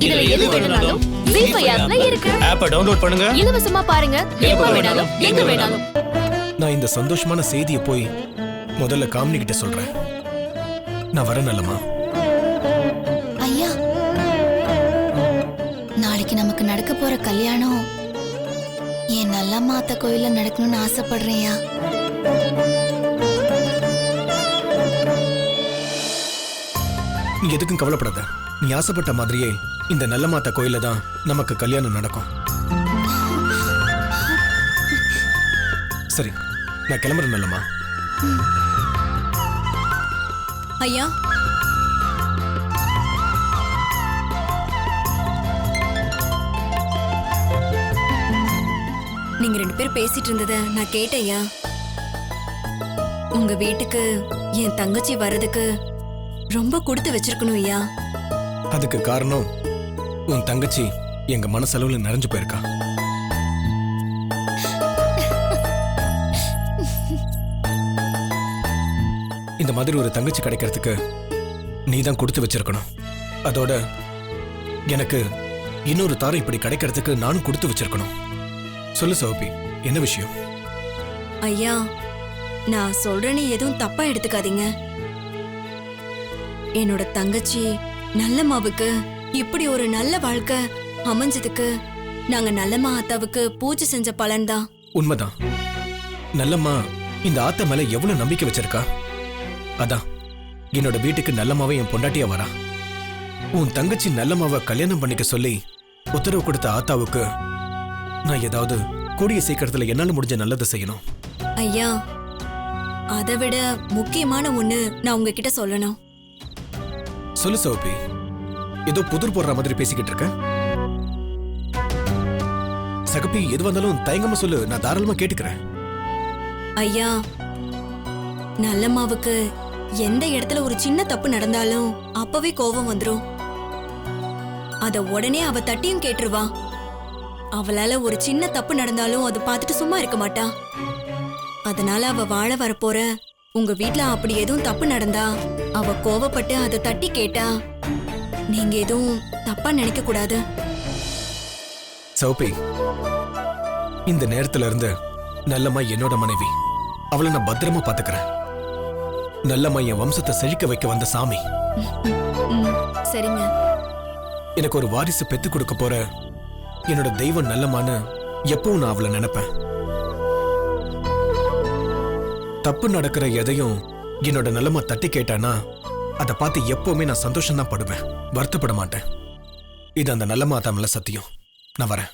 இதுல எது வேணும்னாலும் ஜீ5 ஆப்ல இருக்கு. ஆப்பை டவுன்லோட் பண்ணுங்க, இலவசமா பாருங்க, எப்ப வேணாலும் எங்க வேணாலும். நான் இந்த சந்தோஷமான செய்தியை போய் முதல்ல காமினி கிட்ட சொல்றேன். நான் வரேன் நல்லம்மா. ஐயா, நாளைக்கு நமக்கு நடக்க போற கல்யாணம் என் நல்லம்மா அத்தை கோயில்ல நடக்கணும்னு ஆசைப்படுறேன்யா. நீ எதுக்கும் கவலைப்படாத. நீ ஆசைப்பட்ட மாதிரியே இந்த நல்ல மாத்தா கோயில்ல தான் நமக்கு கல்யாணம் நடக்கும். சரி, நான் கிளம்புறேன் நல்லம்மா. ஐயா, நீங்க 2 பேரும் பேசிட்டு இருந்தத நான் கேட்டேயா. உங்க வீட்டுக்கு என் தங்கச்சி வர்றதுக்கு ரொம்ப கொடுத்து வச்சிருக்கணும் ஐயா. அதுக்கு காரணம் உன் தங்கச்சி எங்க மனசளவுல நிறைஞ்சு போயிருக்கா. இந்த மாதிரி ஒரு தங்கச்சி கிடைக்கிறதுக்கு நீ தான் கொடுத்து வச்சிருக்கணும். அதோட எனக்கு இன்னொரு தாரம் இப்படி கிடைக்கிறதுக்கு நானும் கொடுத்து வச்சிருக்கணும். சொல்லு சோபி, என்ன விஷயம்? ஐயா, நான் சொல்றேன்னு எதுவும் தப்பா எடுத்துக்காதீங்க. என்னோட தங்கச்சி நல்லம்மாவுக்கு இப்படி ஒரு நல்ல வாழ்க்கை அமைஞ்சதுக்கு நாங்க நல்லம்மா ஆத்தாவுக்கு பூஜை செஞ்ச பலன்தான். உண்மைதான். நல்லம்மா இந்த ஆத்த மேல எவ்வளவு நம்பிக்கை வச்சிருக்கா. அதான் என்னோட வீட்டுக்கு நல்லம்மாவை என் பொண்டாட்டியா வரா. உன் தங்கச்சி நல்லம்மாவை கல்யாணம் பண்ணிக்க சொல்லி உத்தரவு கொடுத்த ஆத்தாவுக்கு நான் ஏதாவது கூடிய சீக்கிரத்துல என்னால முடிஞ்ச நல்லதை செய்யணும். ஐயா, அதை விட முக்கியமான ஒண்ணு நான் உங்ககிட்ட சொல்லணும். சொல்லு சோபி, ஏதோ புதிர் போடுற மாதிரி பேசிக்கிட்டு இருக்க. சகப்பி, எது வந்தாலும் தயங்காம சொல்லு, நான் தாராளமா கேட்டுக்கிறேன். ஐயா, நல்லம்மாவுக்கு எந்த இடத்துல ஒரு சின்ன தப்பு நடந்தாலும் அப்பவே கோபம் வந்துரும். அத உடனே அவ தட்டியும் கேட்டுருவா. அவளால ஒரு சின்ன தப்பு நடந்தாலும் அதை பார்த்துட்டு சும்மா இருக்க மாட்டா. அதனால அவ வாழ வரப்போற உங்க வீட்ல அப்படி எதுவும் தப்பு நடந்தா அவ கோவப்பட்டு அதை தட்டி கேட்டா நீங்க எதுவும் தப்பா நினைக்க கூடாது. சோபி, இந்த நேரத்துல இருந்து நல்லம்மா என்னோட மனைவி. அவளை நான் பத்திரமா பாத்துக்கிறேன். நல்லம்மா என் வம்சத்தை செழிக்க வைக்க வந்த சாமி. சரிங்க. எனக்கு ஒரு வாரிசு பெத்து கொடுக்க போற என்னோட தெய்வம் நல்லம்மான்னு எப்பவும் நான் அவளை நினைப்பேன். தப்பு நடக்கிற எதையும் என்னோட நல்லம்மா தட்டி கேட்டானா அதை பார்த்து எப்பவுமே நான் சந்தோஷம் தான் படுவேன், வருத்தப்பட மாட்டேன். இது அந்த நல்லம்மா தான் மேல சத்தியம். நான் வரேன்.